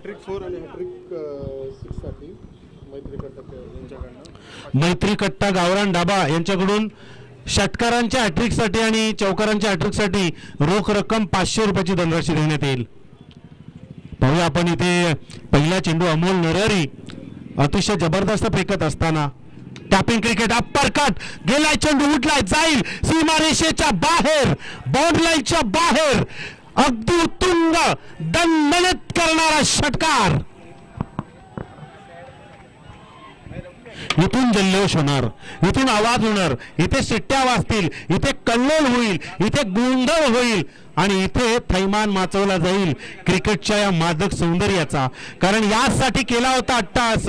Hat trick 4 आणि hat trick 6 साठी मैत्री कट्टा गावरान डाबा यांच्याकडून षटकारांच्या हॅट्रिकसाठी आणि चौकारांच्या हॅट्रिकसाठी रोख रक्कम 500 रुपयाची धनराशी देण्यात येईल. पाहूया आपण इथे पहिला चेंडू अमोल नरहरी अतिशय जबरदस्त फेकत असताना टॅपिंग क्रिकेट अप्पर कट गेलाय, चेंडू उठलाय, जाईल सीमारेषेच्या बाहेर, बाउंड्री लाईनच्या बाहेर, अगदी उत्तुंग दणदणीत करणारा षटकार. इथून जल्लोष होणार, इथून आवाज होणार, इथे शिट्ट्या वाजतील, इथे कल्लोळ होईल, इथे गोंधळ होईल आणि इथे थैमान माचवला जाईल क्रिकेटच्या या मादक सौंदर्याचा. कारण यासाठी केला होता अट्टाहास,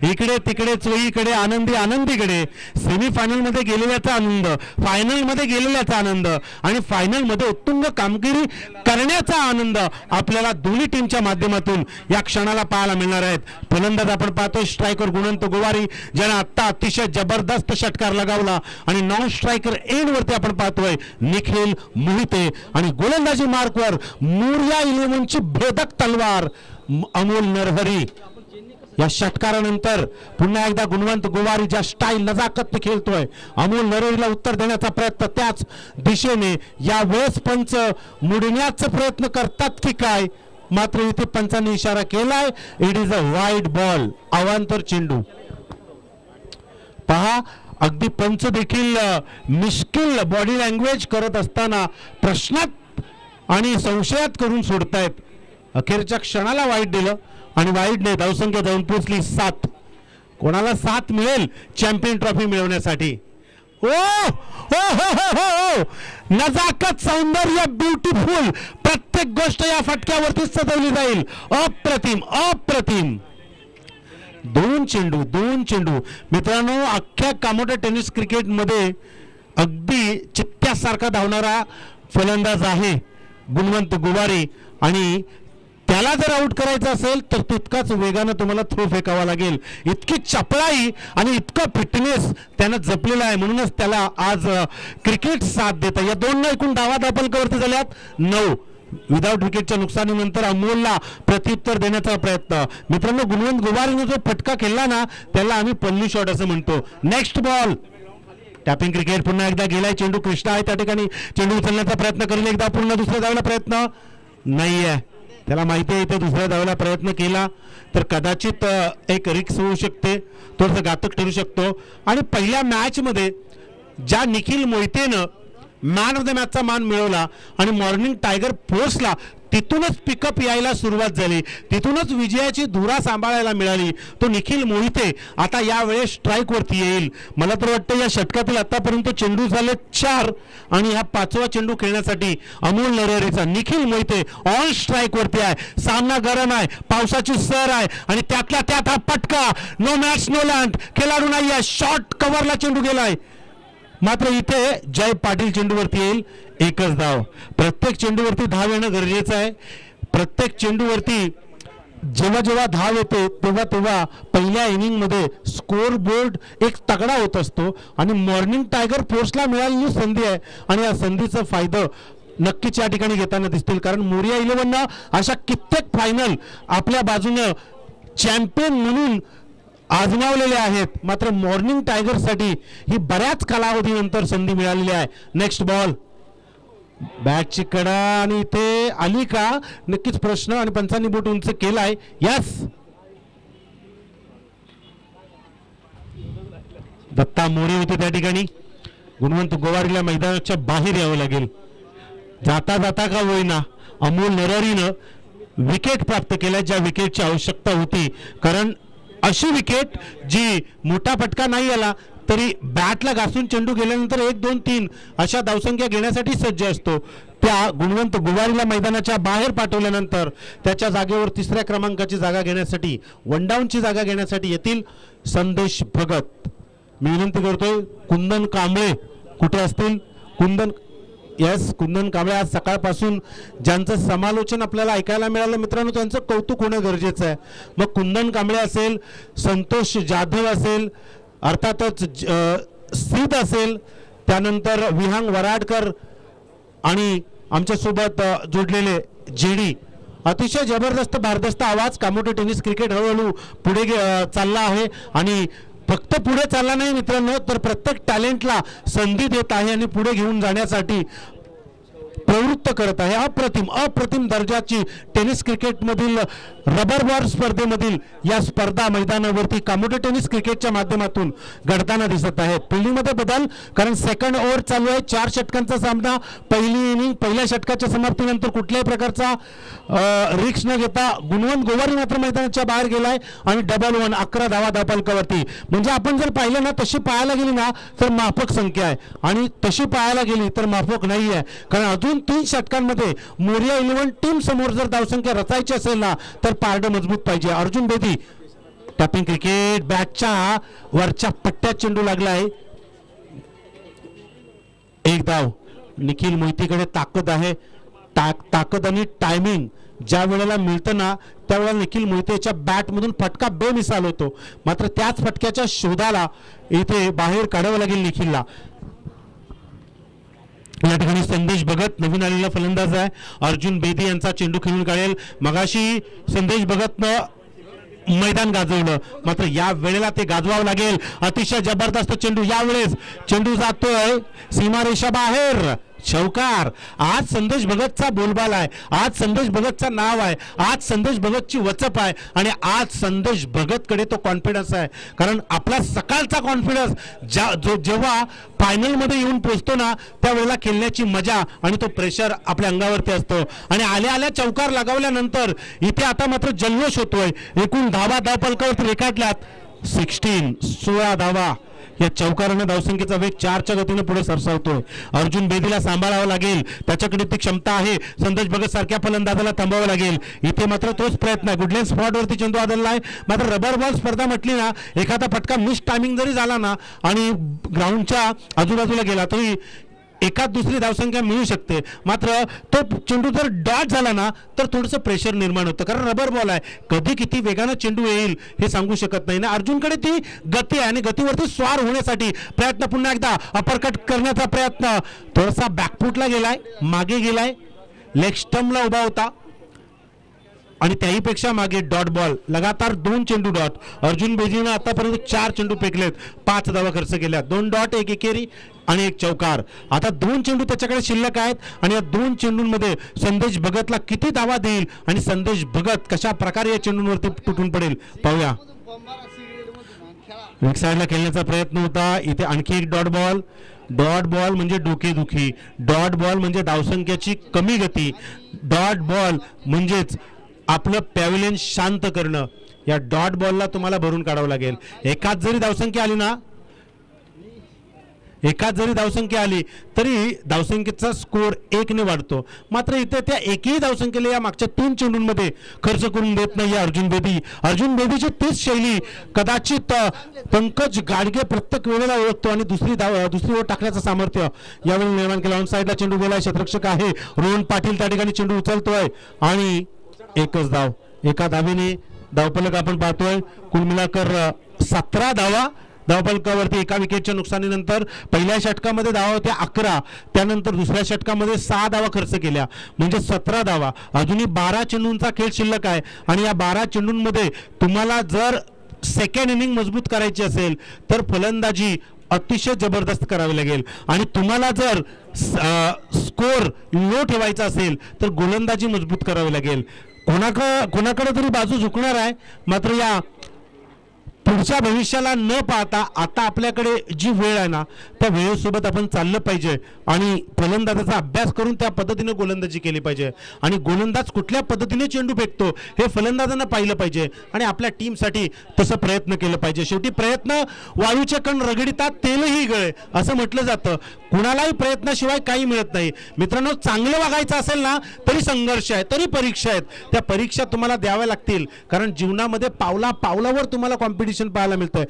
इकडे तिकडे चोहीकडे आनंदी आनंदीकडे, सेमीफायनल मध्ये गेलेल्याचा आनंद, फायनल मध्ये गेलेल्याचा आनंद आणि फायनल मध्ये उत्तुंग कामगिरी करण्याचा आनंद आपल्याला दोन्ही टीमच्या माध्यमातून या क्षणाला पाहायला मिळणार आहेत. फलंदाज आपण पाहतोय स्ट्रायकर गुणवंत गोवारी, ज्याने आता अतिशय जबरदस्त षटकार लगावला आणि नॉन स्ट्रायकर एंड वरती आपण पाहतोय निखिल मोहिते आणि गोलंदाजी मार्कवर मोरिया 11ची भेदक तलवार अमोल नरहरी. या षटकारानंतर पुन्हा एकदा गुणवंत गोवारी ज्या स्टाईल नजाकत खेळतोय, अमोल नरहरीला उत्तर देण्याचा प्रयत्न त्याच दिशेने या वेळेस पंच मुडण्याचा प्रयत्न करतात की काय, मात्र इथे पंचांनी इशारा केलाय, it is a wide ball, अवांतर चेंडू. पहा अगदी पंच देखील मिश्किल बॉडी लँग्वेज करत असताना प्रश्नात आणि संशयात करून सोडतायत. अखेरच्या क्षणाला वाईट दिलं आणि वाईटने धावसंख्या जाऊन पोचली 7. कोणाला 7 मिळेल चॅम्पियन ट्रॉफी मिळवण्यासाठी? ओ हो हो हो हो, नजाकत, सौंदर्य, ब्युटिफुल, प्रत्येक गोष्ट या फटक्यावरती सजवली जाईल. अप्रतिम अप्रतिम. 2 चेंडू मित्रांनो, अख्ख्या कामोठा टेनिस क्रिकेट मध्ये अगदी चित्त्यासारखा धावणारा फलंदाज आहे गुणवंत गोवारी आणि त्याला जर आउट करायचं असेल तर तितकाच वेगानं तुम्हाला थ्रो फेकावा लागेल. इतकी चपळाई आणि इतका फिटनेस त्यानं जपलेला आहे, म्हणूनच त्याला आज क्रिकेट साथ देत आहे. या 2 एकूण धावा दापलकावरती झाल्यात 9. विदाउट विकेटच्या नुकसानीनंतर अमोलला प्रत्युत्तर देण्याचा प्रयत्न. मित्रांनो, गुणवंत गोवारीने जो फटका खेळला ना त्याला आम्ही पल्ली शॉट असं म्हणतो. नेक्स्ट बॉल, टॅपिंग क्रिकेट पुन्हा एकदा गेलाय, चेंडू कृष्णा आहे त्या ठिकाणी, चेंडू उचलण्याचा प्रयत्न करेल एकदा, पुन्हा दुसऱ्या धावायला प्रयत्न नाहीये. त्याला माहिती आहे इथे दुसऱ्या धावायला प्रयत्न केला तर कदाचित एक रिक्स होऊ शकते, थोडंसं घातक ठरू शकतो. आणि पहिल्या मॅच मध्ये ज्या निखिल मोहितेनं मॅन ऑफ द मॅचचा मान मिळवला आणि मॉर्निंग टायगर फोर्सला तिथूनच पिकअप यायला सुरुवात झाली, तिथूनच विजयाची धुरा सांभाळायला मिळाली, तो निखिल मोहिते आता यावेळेस स्ट्राईक वरती येईल. मला तर वाटतं या षटकातील आतापर्यंत चेंडू झाले 4 आणि हा 5वा चेंडू खेळण्यासाठी अमोल नरहरीचा निखिल मोहिते ऑन स्ट्राईक वरती आहे. सामना गरम आहे, पावसाची सर आहे आणि त्यातल्या त्यात हा पटका, नो मॅच नो लँड, खेळाडू नाही आहे, शॉर्ट कव्हरला चेंडू गेलाय. मात्र इथे जय पाटील चेंडूवरती येईल, 1च धाव. प्रत्येक चेंडूवरती धाव येणं गरजेचं आहे. प्रत्येक चेंडूवरती जेव्हा जेव्हा धाव येते तेव्हा तेव्हा पहिल्या इनिंग मध्ये स्कोर बोर्ड एक तगडा होत असतो आणि मॉर्निंग टायगर फोर्सला मिळालेली संधी आहे आणि या संधीचा फायदा नक्कीच या ठिकाणी घेताना दिसतील. कारण मोरिया 11 अशा कित्येक फायनल आपल्या बाजूने चॅम्पियन म्हणून आजमावलेले आहेत, मात्र मॉर्निंग टायगर साठी ही बऱ्याच कालावधीनंतर संधी मिळालेली आहे. नेक्स्ट बॉल, बॅटची कडा आणि इथे आली का नक्कीच प्रश्न आणि पंचांनी बोट उंच केलाय. यस, दत्ता मोरे होते त्या ठिकाणी. गुणवंत गोवारीला मैदानाच्या बाहेर यावं लागेल. जाता जाता का होईना अमोल नरहरीनं विकेट प्राप्त केल्या, ज्या विकेटची आवश्यकता होती. कारण अशी विकेट जी मोठा फटका नाही आला तरी बॅटला घासून चेंडू गेल्यानंतर 1, 2, 3 अशा धावसंख्या घेण्यासाठी सज्ज असतो, त्या गुणवंत गोवारीला मैदानाच्या बाहेर पाठवल्यानंतर त्याच्या जागेवर 3ऱ्या क्रमांकाची जागा घेण्यासाठी, वन डाऊनची जागा घेण्यासाठी येतील संदेश भगत. मी विनंती करतोय कुंदन कांबळे कुठे असतील? कुंदन कांबळे आज सकाळपासून ज्यांचं समालोचन आपल्याला ऐकायला मिळालं मित्रांनो, त्यांचं कौतुक होणं गरजेचं आहे. मग कुंदन कांबळे असेल, संतोष जाधव असेल, अर्थातच सिद्ध असेल, त्यानंतर विहांग वराडकर आणि आमच्यासोबत जोडलेले जेडी अतिशय जबरदस्त भारदस्त आवाज. कामोटे टेनिस क्रिकेट हळूहळू पुढे चालला आहे आणि फक्त पुढे चालला नाही मित्रांनो, तर प्रत्येक टॅलेंटला संधी देत आहे आणि पुढे घेऊन जाण्यासाठी प्रवृत्त करत आहे. अप्रतिम दर्जाची टेनिस क्रिकेटमधील रबर बॉल स्पर्धेमधील या स्पर्धा मैदानावरती कामोटे टेनिस क्रिकेटच्या माध्यमातून घडताना दिसत आहेत. फिल्डिंगमध्ये बदल, कारण सेकंड ओव्हर चालू आहे. 4 षटकांचा सामना. पहिली इनिंग, पहिल्या षटकाच्या समाप्तीनंतर कुठल्याही प्रकारचा रिक्स न घेता गुणवंत गोवारी मात्र मैदानाच्या बाहेर गेलाय आणि डबल 1 11 धावा धावफलकावरती. म्हणजे आपण जर पाहिलं ना, तशी पाहायला गेली ना तर माफक संख्या आहे आणि तशी पाहायला गेली तर माफक नाही आहे. कारण अजून 3 षटकांमध्ये मोरिया 11 टीम समोर जर धावसंख्या रचायची असेल ना तर पारडं मजबूत पाहिजे. अर्जुन बेदी टॅपिंग क्रिकेट, बॅटच्या वरच्या पट्ट्यात चेंडू लागला आहे. एक धाव. निखिल मोहितेकडे ताकद आहे. ताकद आणि टायमिंग ज्या वेळेला मिळतं ना त्यावेळेला निखिल मोहितेच्या बॅटमधून फटका बेमिसाल होतो. मात्र त्याच फटक्याच्या शोधाला इथे बाहेर काढावं लागेल निखिलला. या ठिकाणी संदेश भगत नवीन आलेला फलंदाज आहे. अर्जुन बेदी यांचा चेंडू खेळून काढेल. मगाशी संदेश भगतनं मैदान गाजवलं, मात्र या वेळेला ते गाजवावं लागेल. अतिशय जबरदस्त चेंडू. यावेळेस चेंडू जातोय सीमारेषा बाहेर. चौकार. आज संदेश भगतचा बोलबाला आहे. आज संदेश भगतचं नाव आहे. आज संदेश भगतची वचप आहे आणि आज संदेश भगतकडे तो कॉन्फिडन्स आहे. कारण आपला सकाळचा कॉन्फिडन्स जेव्हा फायनलमध्ये येऊन पोहोचतो ना त्यावेळेला खेळण्याची मजा आणि तो प्रेशर आपल्या अंगावरती असतो. आणि आल्या आल्या चौकार लगावल्यानंतर इथे आता मात्र जल्लोष होतोय. एकूण धावा धावफलकावरती रेखाटल्यात 16 धावा. या चौकारानं धावसंख्येचा वेग 4च्या गतीने पुढे सरसावतोय. अर्जुन बेदीला सांभाळावं लागेल. त्याच्याकडे ती क्षमता आहे. संदेश भगत सारख्या फलंदाजाला थांबवावं लागेल. इथे मात्र तोच प्रयत्न आहे. गुडलँड स्पॉटवरती चेंडू आदळलाय. मात्र रबर बॉल स्पर्धा म्हटली ना, एखादा फटका मिस टायमिंग जरी झाला ना आणि ग्राउंडच्या आजूबाजूला गेला तरी एकाच दुसरी धावसंख्या मिळू शकते. मात्र तो चेंडू जर डॉट झाला ना तर थोडंसं प्रेशर निर्माण होतं. कारण रबर बॉल आहे, कधी किती वेगानं चेंडू येईल हे सांगू शकत नाही ना. अर्जुनकडे ती गती आहे आणि गतीवरती स्वार होण्यासाठी प्रयत्न. पुन्हा एकदा अपरकट करण्याचा प्रयत्न. थोडासा बॅकफुटला गेलाय, मागे गेलाय, लेग स्टंपला उभा होता आणि त्याहीपेक्षा मागे डॉट बॉल. लगातार 2 चेंडू डॉट. अर्जुन बेदीनं आतापर्यंत 4 चेंडू फेकलेत, 5 धावा खर्च केल्या, 2 डॉट, 1 एकेरी आणि 1 चौकार. आता 2 चेंडू त्याच्याकडे शिल्लक आहेत आणि या 2 चेंडूंमध्ये संदेश भगतला किती धावा देईल आणि संदेश भगत कशा प्रकारे या चेंडूंवरती तुटून पडेल पाहूया. एक साईडला खेळण्याचा प्रयत्न होता. इथे आणखी एक डॉट बॉल. डॉट बॉल म्हणजे डोकेदुखी. डॉट बॉल म्हणजे धावसंख्येची कमी गती. डॉट बॉल म्हणजेच आपलं पॅव्हिलियन शांत करणं. या डॉट बॉलला तुम्हाला भरून काढावं लागेल. एकाच जरी धावसंख्या आली तरी धावसंख्येचा स्कोर 1 ने वाढतो. मात्र इथे त्या एकही धावसंख्येला या मागच्या 3 चेंडूंमध्ये खर्च करून देत नाही अर्जुन बेदी. अर्जुन बेदीची तीच शैली कदाचित पंकज गाडगे प्रत्येक वेळेला ओळखतो आणि दुसरी ओव्हर टाकण्याचं सामर्थ्य यावेळी निर्माण केलं. ऑन साईडला चेंडू गेलाय. क्षेत्ररक्षक आहे रोहन पाटील त्या ठिकाणी चेंडू उचलतोय आणि एकच धाव. एका धावेने धावफलक आपण पाहतोय. कुल मिळाकर 17 धावा धावफलकावरती एका विकेटच्या नुकसानीनंतर. पहिल्या षटकामध्ये धावा होत्या 11, त्यानंतर दुसऱ्या षटकामध्ये 6 धावा खर्च केल्या, म्हणजे 17 धावा. अजूनही 12 चेंडूंचा खेळ शिल्लक आहे आणि या 12 चेंडूंमध्ये तुम्हाला जर सेकंड इनिंग मजबूत करायची असेल तर फलंदाजी अतिशय जबरदस्त करावी लागेल आणि तुम्हाला जर स्कोर लो ठेवायचा असेल तर गोलंदाजी मजबूत करावी लागेल. कोणाकडे तरी बाजू झुकणार आहे. मात्र या पुढच्या भविष्याला न पाहता आता आपल्याकडे जी वेळ आहे ना त्या वेळेसोबत आपण चाललं पाहिजे आणि फलंदाजाचा अभ्यास करून त्या पद्धतीने गोलंदाजी केली पाहिजे आणि गोलंदाज कुठल्या पद्धतीने चेंडू फेकतो हे फलंदाजांना पाहिलं पाहिजे आणि आपल्या टीमसाठी तसं प्रयत्न केलं पाहिजे. शेवटी प्रयत्न वाळूचे कण रगडितात तेलही गळे असं म्हटलं जातं. कुणालाही प्रयत्नाशिवाय काही मिळत नाही. मित्रांनो, चांगलं वागायचं असेल ना तरी संघर्ष आहे, तरी परीक्षा आहेत. त्या परीक्षा तुम्हाला द्याव्या लागतील कारण जीवनामध्ये पावला पावलावर तुम्हाला कॉम्पिटिशन कॉम्पिटिशन पाहायला मिळतंय,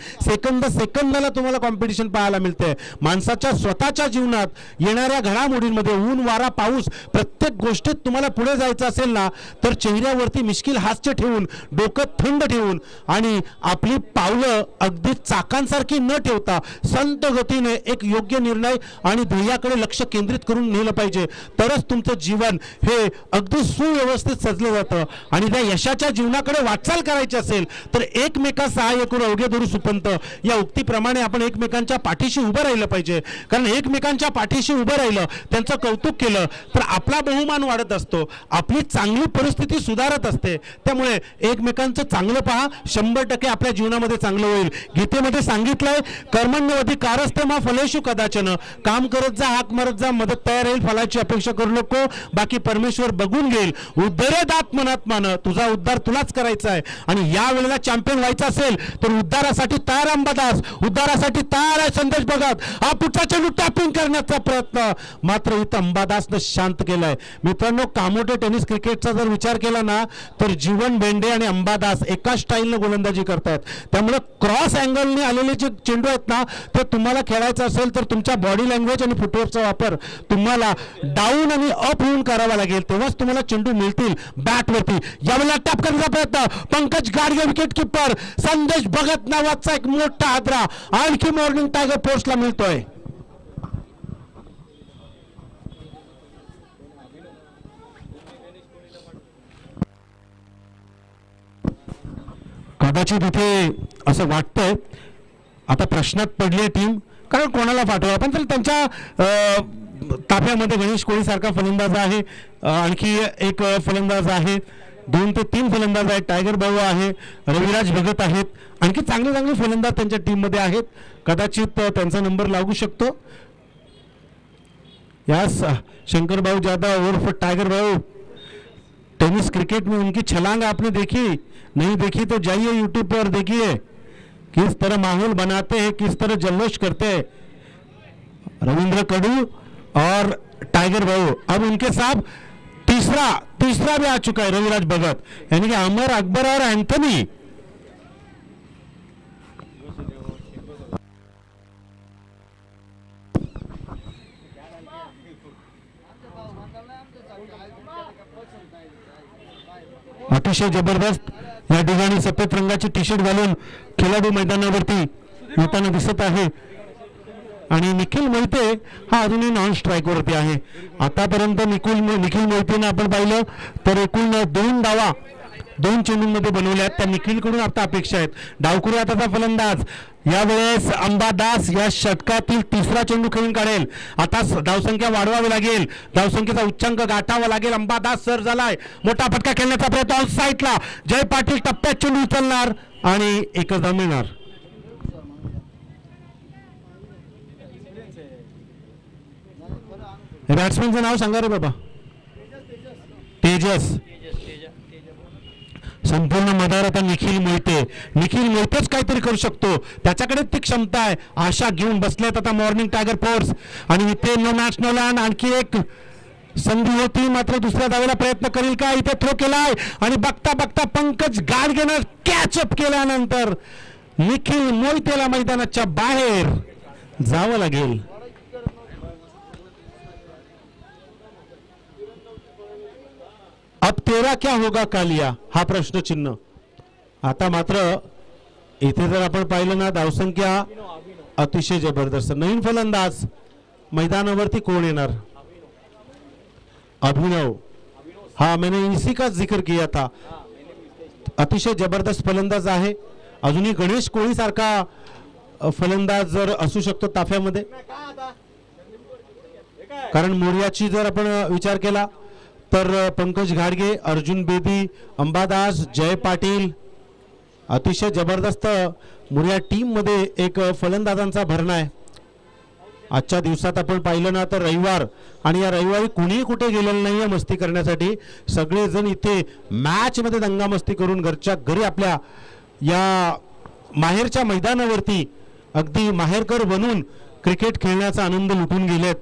सेकंदाला तुम्हाला कॉम्पिटिशन पाहायला मिळतंय. माणसाच्या स्वतःच्या जीवनात येणाऱ्या घडामोडींमध्ये ऊन वारा पाऊस प्रत्येक गोष्टीत तुम्हाला पुढे जायचं असेल ना, तर चेहऱ्यावरती मिश्किल हास्य ठेवून, डोकं थंड ठेवून आणि आपली पावलं अगदी चाकांसारखी न ठेवता संत गतीने एक योग्य निर्णय आणि ध्येयाकडे लक्ष केंद्रित करून नेलं पाहिजे. तरच तुमचं जीवन हे अगदी सुव्यवस्थित सजलं जातं. आणि त्या यशाच्या जीवनाकडे वाटचाल करायची असेल तर एकमेका सहाय्य करू अवघे धरू सुपंत या उक्तीप्रमाणे आपण एकमेकांच्या पाठीशी उभं राहिलं पाहिजे. कारण एकमेकांच्या पाठीशी उभं राहिलं, त्यांचं कौतुक केलं तर आपला बहुमान वाढत असतो, आपली चांगली परिस्थिती सुधारत असते. त्यामुळे एकमेकांचं चांगलं पहा, 100% आपल्या जीवनामध्ये चांगलं होईल. गीतेमध्ये सांगितलंय, कर्मण्यवधी कारस्ते मा फलेषु कदाचन. काम करत जा, हाक मारत जा, मदत तयार येईल, फलाची अपेक्षा करू नको, बाकी परमेश्वर बघून घेईल. उद्धरेद आत्मनात्मान, तुझा उद्धार तुलाच करायचा आहे. आणि या वेळेला चॅम्पियन व्हायचं असेल तर उद्धारासाठी तयार अंबादास, उद्धारासाठी तयार आहे संदेश भगत. हा पुढचा चेंडू टॅपिंग करण्याचा प्रयत्न मात्र इथं अंबादासनं शांत केलाय. मित्रांनो, कामोटे टेनिस क्रिकेटचा जर विचार केला ना तर जीवन बेंडे आणि अंबादास एका स्टाईलनं गोलंदाजी करतात. त्यामुळे क्रॉस अँगलने आलेले जे चेंडू आहेत ना, ते तुम्हाला खेळायचं असेल तर तुमच्या बॉडी लँग्वेज आणि फुटवर्कचा वापर तुम्हाला डाऊन आणि अप होऊन करावा लागेल, तेव्हाच तुम्हाला चेंडू मिळतील बॅटवरती. यावेळेला टॅप करण्याचा प्रयत्न, पंकज गाडगे विकेट किपर, संदेश भगत नावाचा एक मोठा हादरा आणखी मॉर्निंग टायगर फोर्सला मिळतोय. कदाचित इथे असं वाटतंय आता प्रश्नात पडली टीम, कारण कोणाला पाठवा, पण त्यांच्या ताफ्यामध्ये गणेश कोळी सारखा फलंदाज आहे, आणखी एक फलंदाज आहे, 2 ते 3 फलंदाज आहेत, टायगर भाऊ आहे, रविराज भगत आहेत, आणखी चांगले चांगले फलंदाज त्यांच्या टीममध्ये आहेत. कदाचित त्यांचा नंबर लागू शकतो. यास शंकर भाऊ जादव उर्फ टाइगर भाऊ, टेनिस क्रिकेट में उनकी छलांग आपने देखी, नहीं देखी तो जाइए यूट्यूब पर देखिए किस तरह माहौल बनाते हैं, किस तरह जल्लोष करते हैं. रविंद्र कडू और टाइगर भाऊ, अब उनके साथ तीसरा भी आ चुका है रविराज भगत, यानी कि अमर, अकबर और एंथनी. अतिशय जबरदस्त या ठिकाणी सफेद रंगाची टी शर्ट घालून खेळाडू मैदानावरती येताना दिसत आहे. आणि निखिल मोहिते हा अजूनही नॉन स्ट्राईक वरती आहे. आतापर्यंत निखिल मोहितेनं आपण पाहिलं तर एकूण 2 धावा 2 चेंडूंमध्ये बनवल्यात. त्या निखिलकडून आता अपेक्षा आहेत. डावखुरी हाताचा फलंदाज यावेळेस अंबादास या षटकातील 3रा चेंडू खेळून काढेल. आता धावसंख्या वाढवावी लागेल, धावसंख्येचा उच्चांक गाठावा लागेल. अंबादास सर झालाय, मोठा फटका खेळण्याचा प्रयत्न ऑन साईडला. जय पाटील टप्प्यात चेंडू उचलणार आणि एकच धाव मिळणार. बॅट्समॅनचं नाव सांगा रे बाबा. तेजस. संपूर्ण मदार आता निखिल मोहितेच काहीतरी करू शकतो, त्याच्याकडे ती क्षमता आहे. आशा घेऊन बसलेत आता मॉर्निंग टायगर फोर्स. आणि इथे नो मॅच नो लँड आणखी एक संधी होती, मात्र दुसऱ्या धावेला प्रयत्न करील का. इथे थ्रो केलाय आणि बघता बघता पंकज गाडगेनं कॅचअप केल्यानंतर निखिल मोहितेला मैदानाच्या बाहेर जावं लागेल. अब तेरा क्या होगा कालिया, हा प्रश्न चिन्ह. आता मात्र इथे जर आपण पाहिलं ना, धावसंख्या अतिशय जबरदस्त. नवीन फलंदाज मैदानावरती कोण येणार. अभिनव, हा मैंने इसी का जिक्र किया था. अतिशय जबरदस्त फलंदाज आहे. अजूनही गणेश कोळी सारखा फलंदाज जर असू शकतो ताफ्यामध्ये, कारण मोर्याची जर आपण विचार केला तर पंकज गाडगे, अर्जुन बेदी, अंबादास, जय पाटील, अतिशय जबरदस्त मोर्या टीम मध्ये एक फलंदाजांचा भरणा आहे. आजच्या दिवसात आपण पाहिलं ना तर रविवार, आणि या रविवारी कुणीही कुठे गेलेलं नाहीये मस्ती करण्यासाठी. सगळेजण इथे मॅच मध्ये दंगामस्ती करून घरच्या घरी आपल्या या माहेरच्या मैदानावरती अगदी माहेरकर बनून क्रिकेट खेळण्याचा आनंद लुटून गेलेत.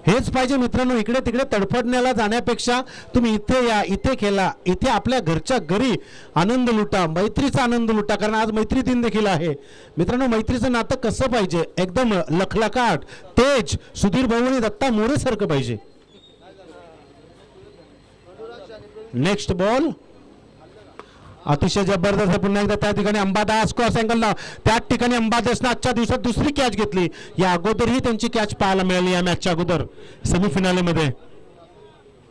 हेच पाहिजे मित्रांनो. इकडे तिकडे तडफडण्याला जाण्यापेक्षा तुम्ही इथे या, इथे खेळा, इथे आपल्या घरच्या घरी आनंद लुटा, मैत्रीचा आनंद लुटा. कारण आज मैत्री दिन देखील आहे मित्रांनो. मैत्रीचं नातं कसं पाहिजे? एकदम लखलखाट, तेज, सुधीर भाऊ आणि दत्ता मोरे सारखं पाहिजे. नेक्स्ट बॉल अतिशय जबरदस्त. पुन्हा एकदा त्या ठिकाणी अंबादास क्रॉस अँगलला, त्याच ठिकाणी अंबादासनं आजच्या दिवसात दुसरी कॅच घेतली. या अगोदरही त्यांची कॅच पाहायला मिळाली या मॅचच्या अगोदर सेमीफिनालेमध्ये.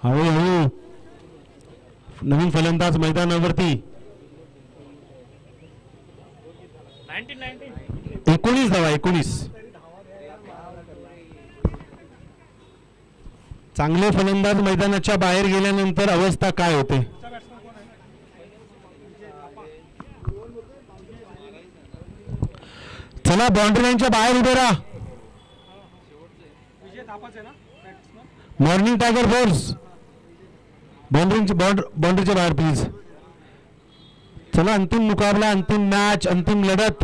हळूहळू नवीन फलंदाज मैदानावरती. 19 धावा, 19. चांगले फलंदाज मैदानाच्या बाहेर गेल्यानंतर अवस्था काय होते? चला बाउंड्री लाईनच्या बाहेर उभे राहा. मॉर्निंग टायगर फोर्स बाउंड्रीच्या बाहेर प्लीज. चला अंतिम मुकाबला, अंतिम मॅच, अंतिम लढत.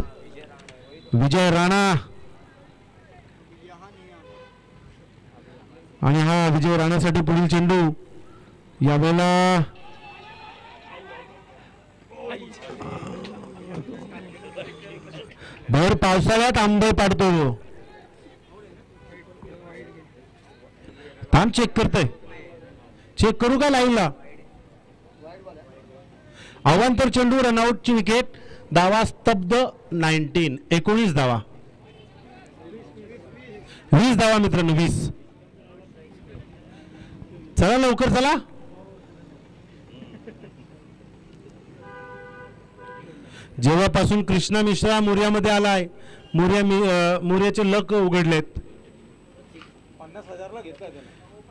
विजय राणा आणि हा विजय राणासाठी पुढील चेंडू. यावेळेला भर पावसाळ्यात आंबे पाडतो. थांब चेक करतोय. चेक करू का लाईनला? अवांतर चेंडू, रनआउटची विकेट. धावा स्तब्ध. 19 धावा. 20 धावा मित्रांनो, 20. चला लवकर चला. जेव्हापासून कृष्णा मिश्रा मोर्यामध्ये आलाय, मोर्याचे लक उघडलेत.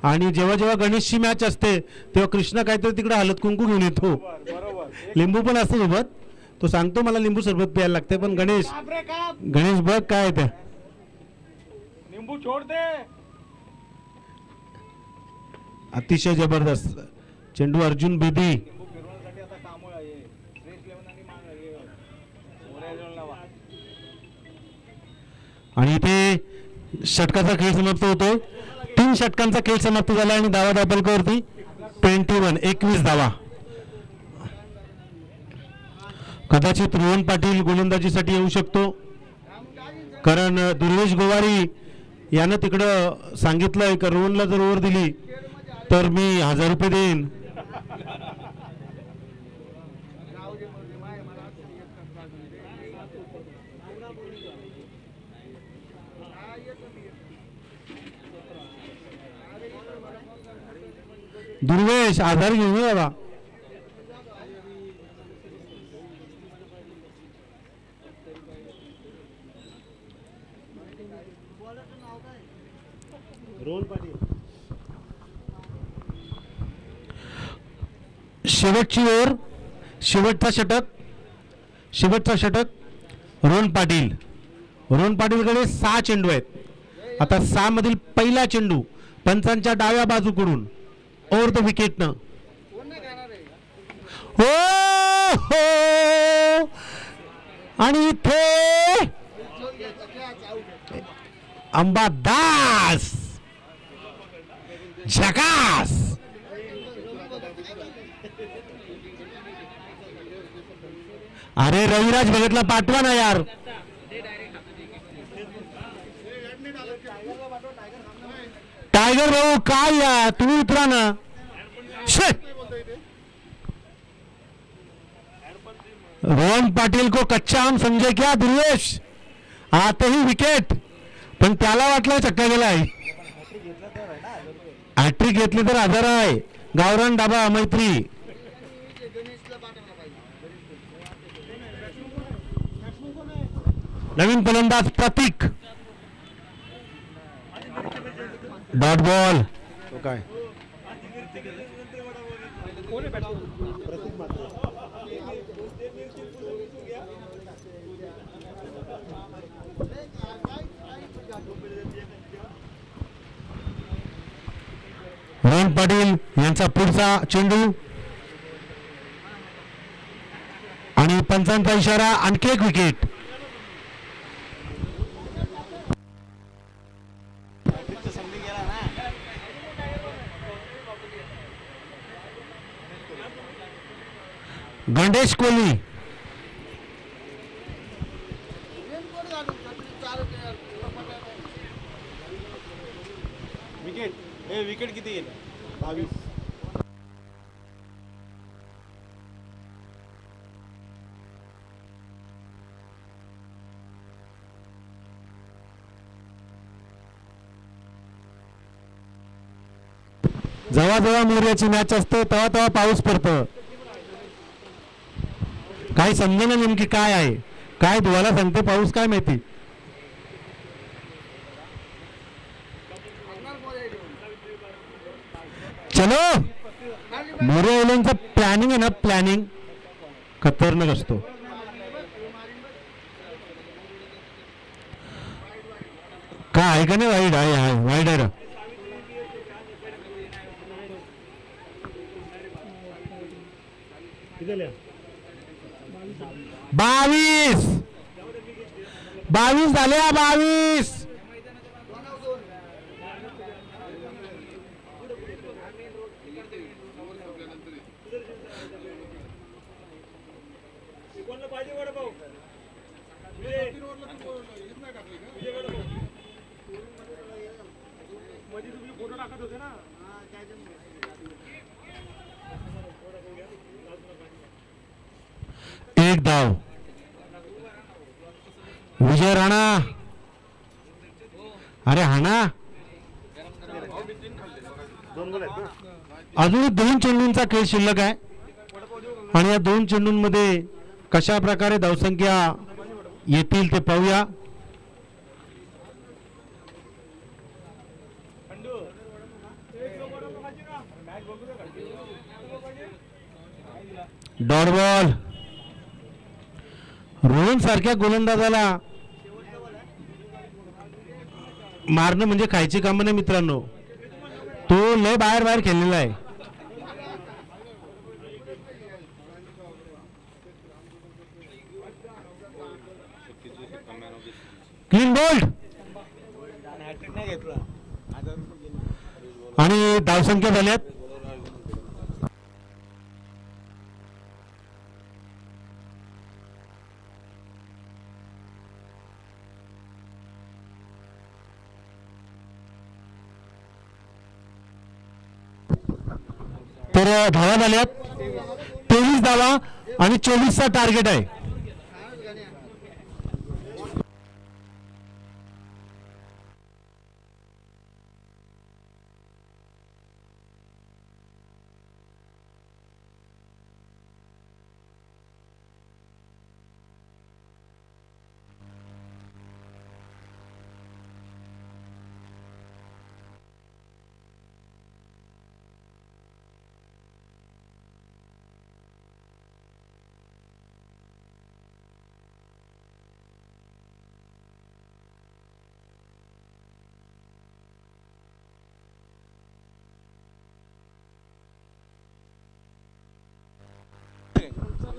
आणि जेव्हा जेव्हा गणेशची मॅच असते तेव्हा कृष्णा काहीतरी तिकडे हळद कुंकू घेऊन येतो. लिंबू पण असते सोबत. तो सांगतो मला लिंबू सरबत प्यायला लागते, पण गणेश बघ काय ते लिंबू छोड़ दे. अतिशय जबरदस्त चेंडू. अर्जुन बेदी आणि इथे षटकाचा खेळ समाप्त होतोय. 3 षटकांचा खेळ समाप्त झाला आणि धावा दाबलकावरती 21 धावा. कदाचित रोहन पाटील गोलंदाजीसाठी येऊ शकतो, कारण दुर्वेश गोवारी यानं तिकडं सांगितलंय की रोहनला जर ओव्हर दिली तर मी 1000 रुपये देईन. दुर्वेश आधार घेऊन ये बाबा. शेवटची ओव्हर, शेवटचा षटक. रोहन पाटीलकडे 6 चेंडू आहेत. आता 6 मधील पहिला चेंडू पंचांच्या डाव्या बाजूकडून ओव्हर द विकेटनं. हो आणि इथे अंबादास झकास. अरे रविराज भगतला पाठवा ना यार. टायगर भाऊ काय या, तुम्ही उतरा ना. रोहन पाटिल को कच्चा आम समझे क्या दुर्वेश? आते ही विकेट, पण त्याला वाटलं चक्का गेलाय. हॅट्रिक घेतली तर 1000 आहे. गावरान डाबा मैत्री. नवीन फलंदाज प्रतीक. Dot ball. काय रोहन पाटील यांचा पुढचा चेंडू आणि पंचांचा इशारा. आणखी एक विकेट. आदेश कोहली. विकेट किती गेले? 22. जेव्हा जेव्हा मोर्याची मॅच असते तेव्हा तेव्हा पाऊस पडतो. काही समजेना नेमकी काय आहे, काय धुवाला सांगते पाऊस काय माहिती. चलो मोरे ओलेंचं प्लॅनिंग आहे ना, प्लॅनिंग खतरनाक असतो. काय आहे का नाही? वाईट आहे, वाईट आहे ना. बावीस 22 झाले. 22. एक धाव. विजय राणा. अरे हाणा. अजून 2 चेंडूंचा खेळ शिल्लक आहे आणि या 2 चेंडूंमध्ये कशा प्रकारे धावसंख्या येतील ते पाहूया. Dot ball. रोहन सारख्या गोलंदाजाला मारणं म्हणजे खायची कामं नाही मित्रांनो. तो लय बाहेर बाहेर खेळलेला आहे. क्लीन बोल्ड आणि धावसंख्या झाल्यात. तर धावा झाल्यात 23 धावा आणि 24चा टार्गेट आहे.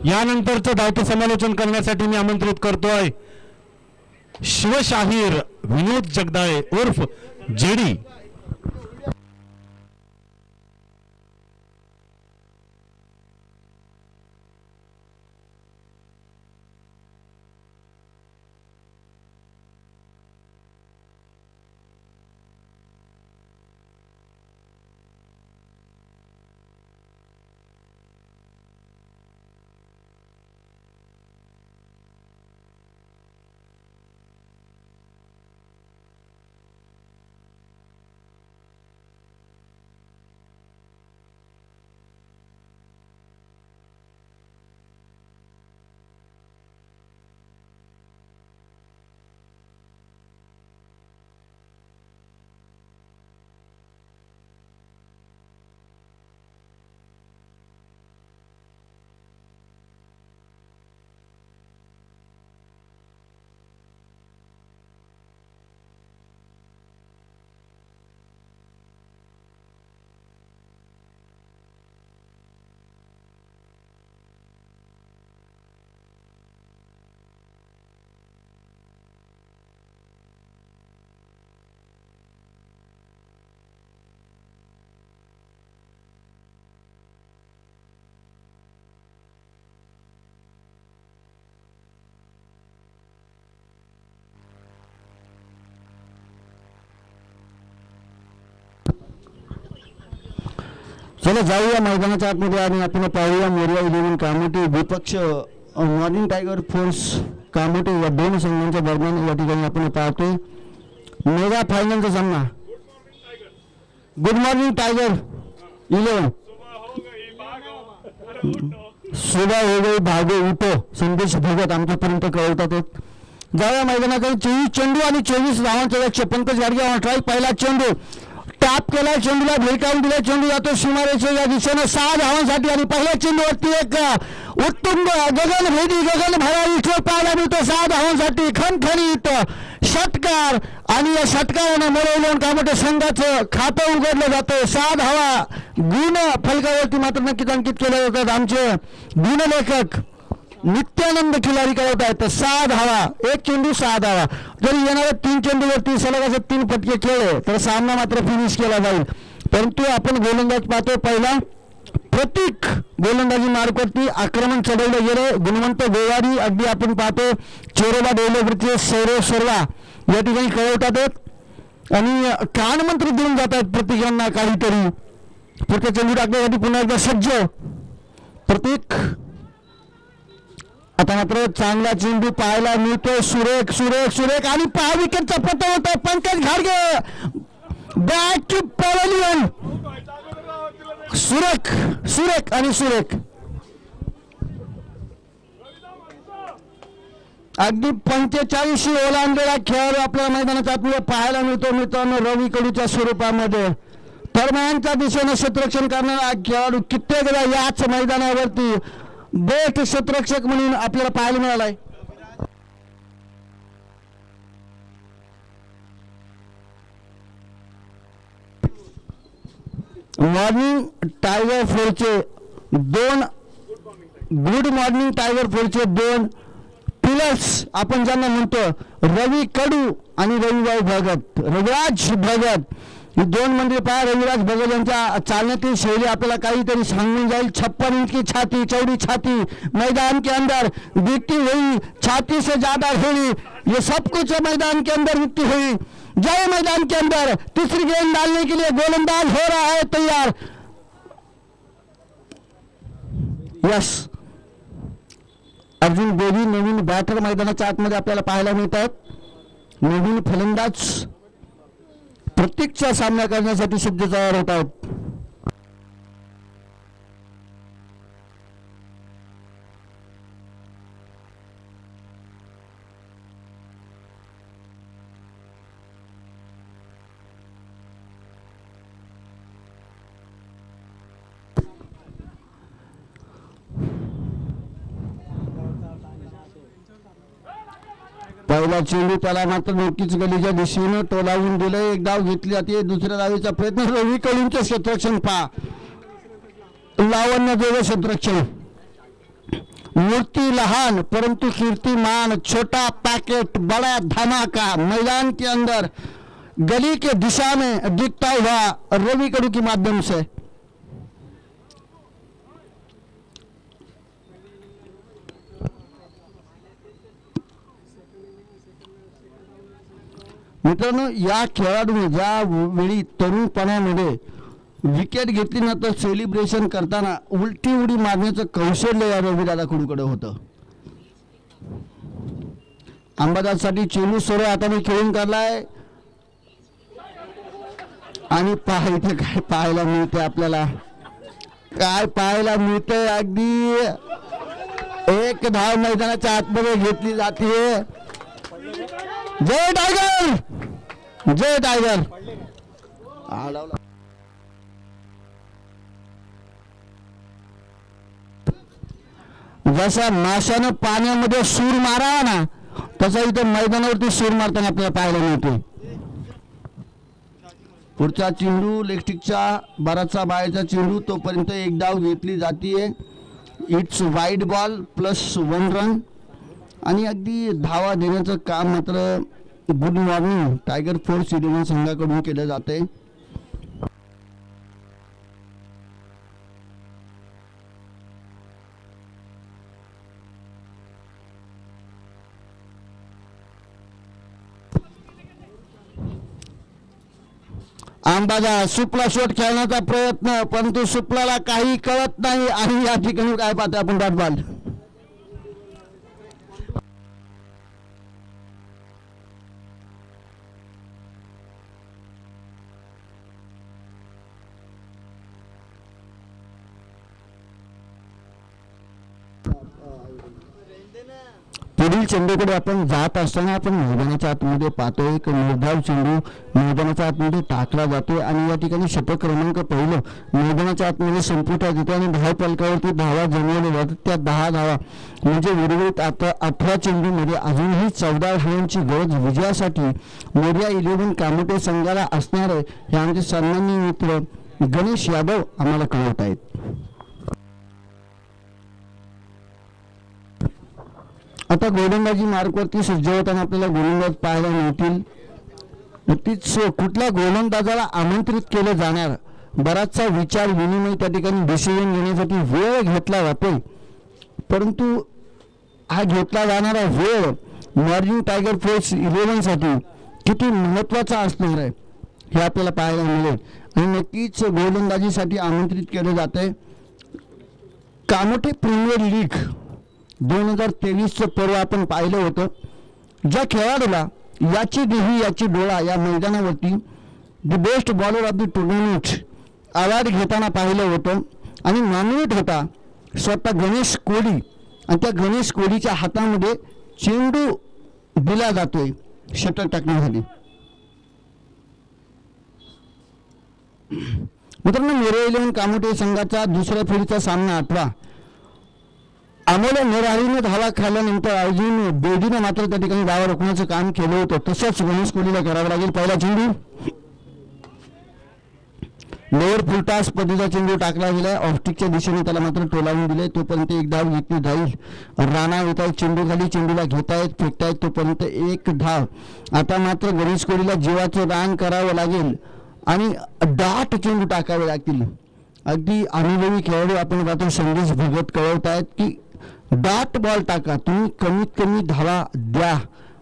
यानंतरचं धावतं समालोचन करण्यासाठी मी आमंत्रित करतोय शिवशाहीर विनोद जगदाळे उर्फ जेडी. चला जाऊया मैदानाच्या आतमध्ये आणि आपण पाहूया मोरया 11 कामोटे विपक्ष मॉर्निंग टायगर फोर्स कामोटे या दोन संघांच्या दरम्यान या ठिकाणी आपण पाहतोय मेगा फायनलचा सामना. Good morning tiger 11. सुबह हो गई भागो उठो संदेश भगत आमच्यापर्यंत कळवतात. जाऊया मैदानाकडे 24 चेंडू आणि 24 धावांचं लक्ष. पंकज गाडगे ट्राय पहिला चेंडू टॅप केला चेंडूला भेटावून दिला चेंडू जातो सीमारेषेच्या या दिशेने 6 धावांसाठी आणि पहिल्या चेंडूवरती एक उत्तुंग गगन भरा विश्व पाहायला मिळतो 6 धावांसाठी खणखणीत षटकार आणि या षटकाराने मोरया कामोटे संघाचं खातं उघडलं जातं. 6 धावा गुण फलकावरती मात्र नक्कीच अंकित केल्या जातात. आमचे गुणलेखक नित्यानंद खिलारी करत आहेत. 6 धावा एक चेंडू 6 धावा. जरी येणाऱ्या 3 चेंडूवरती सलग असे 3 फटके खेळले तर सामना मात्र फिनिश केला जाईल. परंतु आपण गोलंदाज पाहतो पहिला प्रतीक गोलंदाजी मार्फतती आक्रमण चढवलं गेलं. गुणवंत गोवारी अगदी आपण पाहतो चेरोबा डेव्हलपरचे सौरव सर्वा या ठिकाणी कळवतात आणि कानमंत्र देऊन जातात प्रतीकांना काहीतरी. पुढच्या चेंडू टाकण्यासाठी पुन्हा एकदा सज्ज प्रतीक. आता मात्र चांगला चेंडू पाहायला मिळतोय सुरेख सुरेख सुरेख आणि 5 विकेटचा पतन होता. पंकज घाडगे बॅक टू पॅव्हलियन. सुरेख सुरेख आणि सुरेख अगदी 45 ओलांडलेला खेळाडू आपल्याला मैदानाच्या आतमध्ये पाहायला मिळतो मित्रांनो रवी कडूच्या स्वरूपामध्ये. दरम्यानच्या दिशेने क्षेत्ररक्षण करणारा खेळाडू कित्येकदा याच मैदानावरती बेस्ट क्षेत्ररक्षक म्हणून आपल्याला पाहायला मिळालाय. मॉर्निंग टायगर फोरचे 2 गुड मॉर्निंग टायगर फोरचे 2 पिलर्स आपण ज्यांना म्हणतो रवी कडू आणि रविराज भगत रविराज भगत ही 2 म्हणजे पहा रविराज भगत यांच्या चालण्यातील शैली आपल्याला काहीतरी सांगून जाईल. 56 इंच की छाती चौड़ी छाती मैदान के अंदर दिखती हुई छाती से ज्यादा हुई ये सब कुछ मैदान के अंदर दिखती हुई जय मैदान के अंदर तीसरी गेंद डालने के लिए गोलंदाज हो रहा है तैयार. यस अर्जुन बेबी नवीन बॅटर मैदानाच्या आतमध्ये आपल्याला पाहायला मिळतात. नवीन फलंदाज प्रत्येकचा सामना करण्यासाठी सिद्ध तयार होत आहेत. पहिला चेंडू त्याला मात्र नक्कीच गलीच्या दिशेने टोलावून दिलं. एक धाव घेतली जाते. दुसऱ्या धावेचा प्रयत्न रवी कडूंचे क्षेत्ररक्षण पहा लावण्यदेव क्षेत्ररक्षण. मूर्ती लहान परंतु कीर्तिमान छोटा पैकेट बड़ा धमाका मैदान के अंदर गली के दिशा में दिखता हुआ रवि कडू के माध्यम से. मित्रांनो या खेळाडूने ज्या वेळी तरुणपणामध्ये विकेट घेतली ना तर सेलिब्रेशन करताना उलटी उडी मारण्याचं कौशल्य या रविदादा कडूकडे होतं. अंबादाससाठी चेंडू सोडा हाताने खेळून काढलाय आणि पहा इथे काय पाहायला मिळते आपल्याला काय पाहायला मिळते. अगदी एक धाव मैदानाच्या आतमध्ये घेतली जाते. जय टायगर जय टायगर. जसा माशानं पाण्यामध्ये सूर मारावा ना तसा इथे मैदानावरती सूर मारताना आपल्याला पाहायला मिळते. पुढचा चेंडू लेगस्टिकच्या बाराचा बाहेरचा चेंडू तोपर्यंत एक धाव घेतली जाते. इट्स वाईड बॉल +1 रन आणि अगदी धावा देण्याचं काम मात्र गुड मॉर्निंग टायगर फोर्स 11 संघाकडून केलं जाते. अंबादास सुपला शॉट खेळण्याचा प्रयत्न, परंतु सुपलाला काही कळत नाही आणि या ठिकाणी काय पाहतो आपण डॉट बॉल. पुढील चेंडूकडे आपण जात असताना आपण मैदानाच्या आतमध्ये पाहतो एक निर्धाव चेंडू मैदानाच्या आतमध्ये टाकला जातो आणि या ठिकाणी षटक क्रमांक पहिलं मैदानाच्या आतमध्ये संपुटात येते आणि धाव फलकावरती धावा जमवल्या जातात. त्या 10 धावा म्हणजे उर्वरित आता 18 चेंडूमध्ये अजूनही 14 धावांची गरज विजयासाठी मोरया 11 कामोटे संघाला असणार आहे हे आमचे सन्माननीय मित्र गणेश यादव आम्हाला कळवत आहेत. आता गोलंदाजी मार्कवरती सज्ज होताना आपल्याला गोलंदाज पाहायला मिळतील. नक्कीच कुठल्या गोलंदाजाला आमंत्रित केलं जाणार, बराचसा विचार विनिमय त्या ठिकाणी डिसिजन घेण्यासाठी वेळ घेतला जातो, परंतु हा घेतला जाणारा वेळ मॉर्निंग टायगर फोर्स 11 साठी किती महत्त्वाचा असणार आहे हे आपल्याला पाहायला मिळेल. आणि नक्कीच गोलंदाजीसाठी आमंत्रित केलं जात आहे. कामोटे प्रीमियर लीग 2023चं पर्व आपण पाहिलं होतं. ज्या खेळाडूला याची देही याची डोळा या मैदानावरती the best bowler of the tournament award घेताना पाहिलं होतं आणि नॉमिनेट होता स्वतः गणेश कोडी आणि त्या गणेश कोडीच्या हातामध्ये चेंडू दिला जातोय षटक टाकण्यासाठी. मित्रांनो, मोरया 11 कामोटे संघाचा दुसऱ्या फेरीचा सामना 18 अमोल नेराळीने धावा खाल्ल्यानंतर अर्जुन बेदीने मात्र त्या ठिकाणी धावा रोखण्याचं काम केलं होतं. तसंच गणेश कोहलीला करावं लागेल. पहिला चेंडू लोअर फुलटास पद्धतीचा चेंडू टाकला गेलाय. ऑफस्टिकच्या दिशेने त्याला मात्र टोलावून दिले. तोपर्यंत एक धाव घेतली जाईल. राणा येत आहेत चेंडू खाली, चेंडूला घेतायत फेकतायत, तोपर्यंत एक धाव. आता मात्र गणेश कोहलीला जीवाचं रान करावं लागेल आणि दाट चेंडू टाकावे लागतील. अगदी अनुभवी खेळाडू आपण पाहतो संदेश भगत कळवत आहेत की डाट बॉल टाका, तुम्ही कमीत कमी धावा द्या,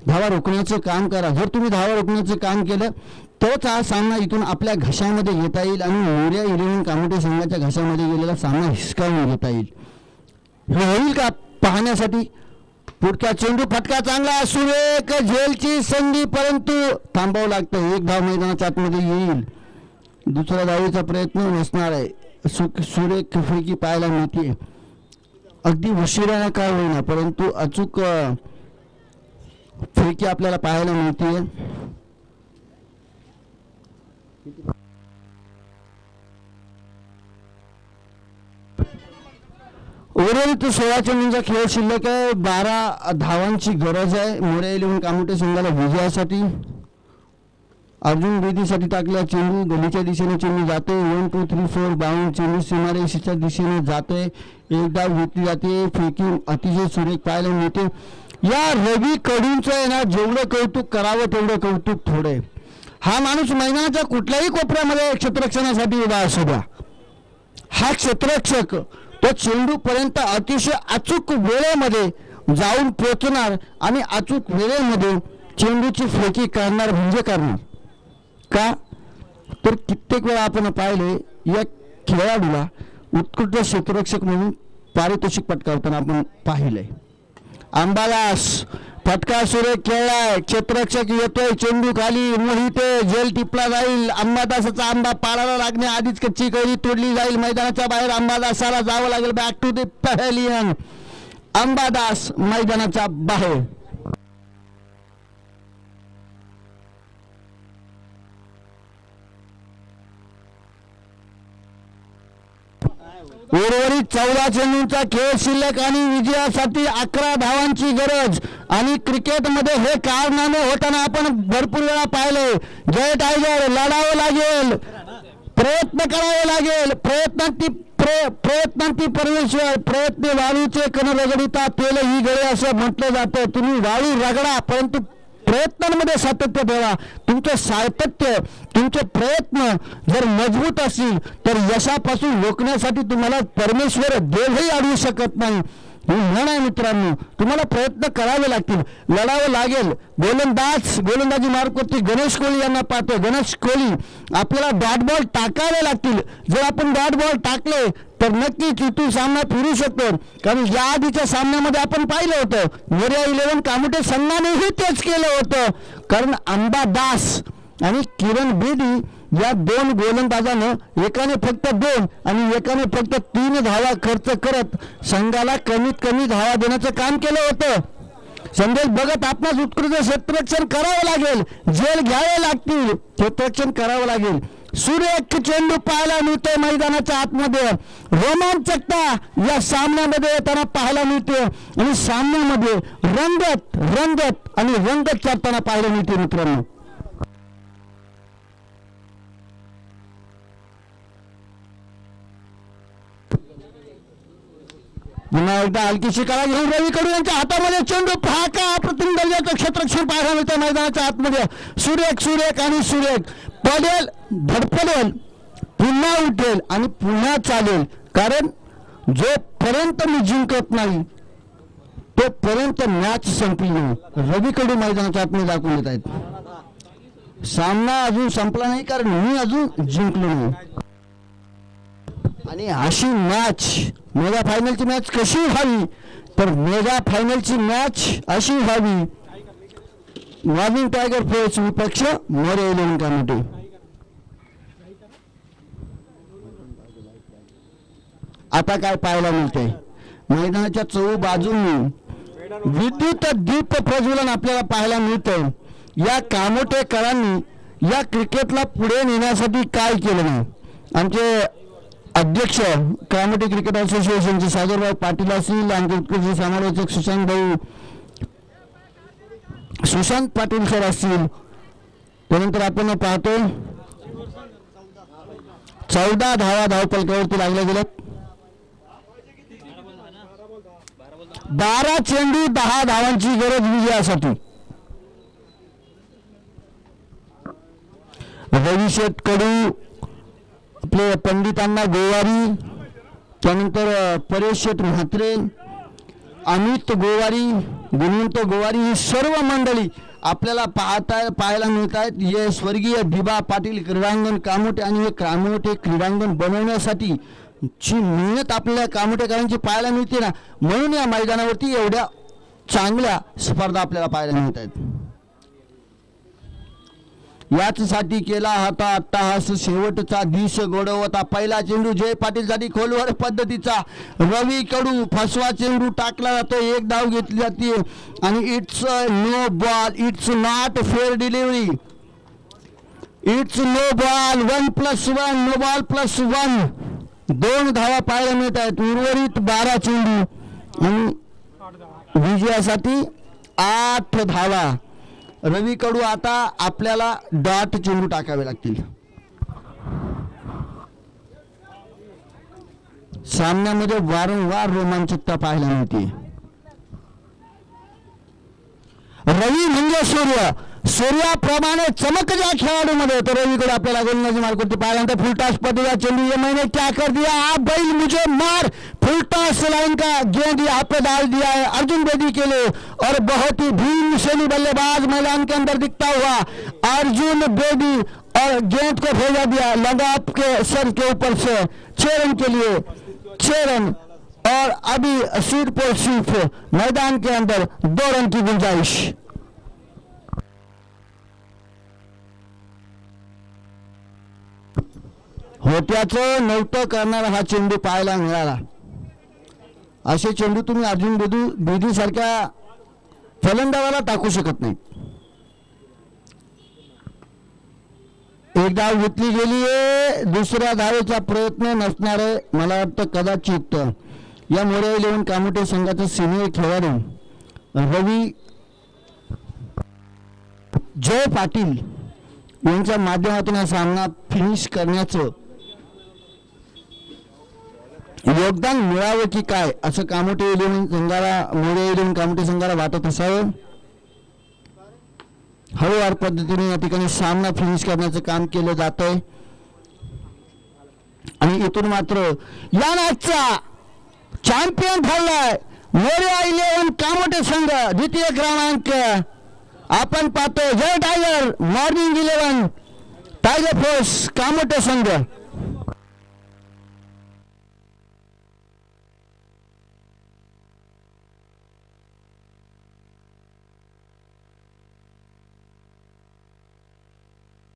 धावा रोखण्याचं काम करा. जर तुम्ही धावा रोखण्याचं काम केलं तरच हा सामना इथून आपल्या घशामध्ये घेता येईल आणि मोरया 11 कामोटे संघाच्या घशामध्ये गेलेला सामना हिसकावून घेता येईल. हे होईल का पाहण्यासाठी पुढचा चेंडू फटका चांगला, सुरेख झेलची संधी, परंतु थांबावं लागतं. एक धाव मैदानाच्या आतमध्ये येईल. दुसऱ्या धावेचा प्रयत्न नसणार आहे. सुरेख फेकी पाहायला मिळते. अगदी उशिराने काय होईना परंतु अचूक फेकी आपल्याला पाहायला मिळते. उर्वरित 16 चेंडूंचा खेळ शिल्लक आहे. 12 धावांची गरज आहे मोरया 11 कामोटे संघाला विजयासाठी. अर्जुन बेदीसाठी टाकला चेंडू गलीच्या दिशेने चेंडू जाते. 1 2 3 4 बाउंड चेंडू सीमारेषेच्या दिशेने जाते. एक धाव घेतली जाते. फेकी अतिशय सुरेख पाहायला मिळते. या रवी कडूंचं आहे ना, जेवढं कौतुक करावं तेवढं कौतुक थोडे. हा माणूस मैदानाच्या कुठल्याही कोपऱ्यामध्ये क्षेत्ररक्षणासाठी उभा असू द्या. हा क्षेत्ररक्षक तो चेंडू पर्यंत अतिशय अचूक वेळेमध्ये जाऊन पोहोचणार आणि अचूक वेळेमध्ये चेंडूची फेकी करणार म्हणजे करणार. का तर कित्येक वेळा आपण पाहिले या खेळाडूला उत्कृष्ट क्षेत्ररक्षक म्हणून पारितोषिक पटकावताना आपण पाहिलंय. अंबादास फटका सुरेख खेळलाय. क्षेत्ररक्षक येतोय, चेंडू खाली, मोहिते जेल टिपला जाईल. अंबादासाचा आंबा पाडायला लागणे आधीच कच्ची कैरी तोडली जाईल. मैदानाच्या बाहेर अंबादासाला जावं लागेल. Back to the pavilion. Ambadas मैदानाच्या बाहेर. उर्वरित 14 चेंडूंचा खेळ शिल्लक आणि विजयासाठी 11 धावांची गरज. आणि क्रिकेटमध्ये हे कारनामे होताना आपण भरपूर वेळा पाहिले. जय टायगर लढावं लागेल, प्रयत्न करावे लागेल. प्रयत्नांती परमेश्वर, प्रयत्न वाळूचे कण रगडिता तेल ही गळे असं म्हटलं जातं. तुम्ही वाळू रगडा परंतु प्रयत्नांमध्ये सातत्य ठेवा. तुमचं सातत्य, तुमचे प्रयत्न जर मजबूत असतील तर यशापासून रोखण्यासाठी तुम्हाला परमेश्वर देवही अडवू शकत नाही. ही म्हण आहे मित्रांनो. तुम्हाला प्रयत्न करावे लागतील, लढावं लागेल. गोलंदाजी मार्फत गणेश कोहली यांना पाहतो. गणेश कोहली आपल्याला डॉट बॉल टाकावे लागतील. जर आपण डॉट बॉल टाकले तर नक्कीच इथून सामना फिरू शकतो. कारण या आधीच्या सामन्यामध्ये आपण पाहिलं होतं मोरया 11 कामोटे संघानेही तेच केलं होतं. कारण अंबा दास आणि किरण बेदी या 2 गोलंदाजानं एकाने फक्त 2 आणि एकाने फक्त 3 धावा खर्च करत संघाला कमीत कमी धावा देण्याचं काम केलं होतं. संदेश भगत आपणास उत्कृष्ट क्षेत्ररक्षण करावं लागेल, झेल घ्यावे लागतील, क्षेत्ररक्षण करावं लागेल. सुरेख चेंडू पाहायला मिळतोय मैदानाच्या आतमध्ये. रोमांचकता या सामन्यामध्ये येताना पाहायला मिळते आणि सामन्यामध्ये रंगत आणि रंगत चालताना पाहायला मिळते मित्रांनो. पुन्हा एकदा हलकीशी करा घेऊन रवी कडू यांच्या हातामध्ये चेंडू. पहा का अप्रतिम दर्जाचं क्षेत्ररक्षण पाहायला मिळतं मैदानाच्या आतमध्ये. सुरेख आणि सुरेख पडेल, धडपडेल, पुन्हा उठेल आणि पुन्हा चालेल. कारण जोपर्यंत मी जिंकत नाही तोपर्यंत मॅच संपली नाही. रवी कडू मैदानाच्या आतमध्ये दाखवून येत आहेत. सामना अजून संपला नाही कारण मी अजून जिंकलो नाही. आणि अशी मॅच मेगा फायनलची मॅच कशी व्हावी तर मेगा फायनलची मॅच अशी व्हावी. मॉर्निंग टायगर फोर्स विपक्ष मोरया 11 कामोटे. आता काय पाहायला मिळतंय मैदानाच्या चहू बाजूंनी विद्युत दीप प्रज्वलन आपल्याला पाहायला मिळतं. या कामोटेकरांनी या क्रिकेटला पुढे नेण्यासाठी काय केलं नाही. आमचे अध्यक्ष कामोटे क्रिकेट असोसिएशनचे सागरभाऊ पाटील असतील, आंतरराष्ट्रीय समालोचक सुशांत पाटील सर असतील. त्यानंतर आपण पाहतो 14 धावा धावपलकावरती लागल्या गेल्यात. 12 चेंडू 10 धावांची गरज विजयासाठी. रविशेठ कडू आपले पंडितांना गोवारी, त्यानंतर परेश शेठ म्हात्रे, अमित गोवारी, गुणवंत गोवारी ही सर्व मंडळी आपल्याला पाहायला मिळत आहेत. हे स्वर्गीय दिबा पाटील क्रीडांगण कामोटे आणि हे कामोटे क्रीडांगण बनवण्यासाठी ची मेहनत आपल्याला कामोटेकरांची पाहायला मिळते ना. म्हणून या मैदानावरती एवढ्या चांगल्या स्पर्धा आपल्याला पाहायला मिळत आहेत. याचसाठी केला होता अट्टाहास शेवटचा दिस गोडवता. पहिला चेंडू जय पाटील साठी खोलवर पद्धतीचा. रवी कडू फसवा चेंडू टाकला जातो, 1 धाव घेतली जाते आणि it's no ball. It's not fair delivery. It's no ball. 1+1 no ball +1. 2 धावा पाहायला मिळत आहेत. उर्वरित 12 चेंडू आणि विजयासाठी 8 धावा. रवी कडू आता आपल्याला डॉट चेंडू टाकावे लागतील. सामन्यामध्ये वारंवार रोमांचकता पाहायला मिळते. रवी म्हणजे सूर्याप्रमाणे चमक ज्या खेळाडूमध्ये तो रवीकडे आपल्याला गोलंदाजी मार्फत पाहिल्यानंतर फुलटॉस पद्धतीचा चेंडू. ये मैंने क्या कर दिया, आप बैल मुझे मार. फुलटॉस लाइन का गेंद यहाँ पे डाल दिया है अर्जुन बेदी के लिए और बहुत ही भीमशैली बल्लेबाज मैदान के अंदर दिखता हुआ अर्जुन बेदी और गेंद को भेजा दिया लगा आपके सर के ऊपर से 6 रन के लिए. 6 रन और अभी सीट पर सिर्फ मैदान के अंदर 2 रन की गुंजाइश. होत्याचं नव्हतं करणारा हा चेंडू पाहायला मिळाला. असे चेंडू तुम्ही अर्जुन बेदी सारख्या फलंदाजाला टाकू शकत नाही. एक धाव घेतली गेली आहे. दुसऱ्या धावेचा प्रयत्न नसणारे मला वाटतं कदाचित या मोरया 11 कामोटे संघाचे सिनियर खेळाडू रवी जय पाटील यांच्या माध्यमातून हा सामना फिनिश करण्याचं योगदान मिळावं की काय असं कामोटे 11 संघाला मोरया 11 कामोटे संघाला वाटत असावं. हळूवार पद्धतीने या ठिकाणी सामना फिनिश करण्याचं काम केलं जात आहे आणि इथून मात्र या मॅचचा चॅम्पियन ठरलाय मोरया 11 कामोटे संघ द्वितीय क्रमांक आपण पाहतो. Jai tiger morning 11 tiger force Kamothe संघ.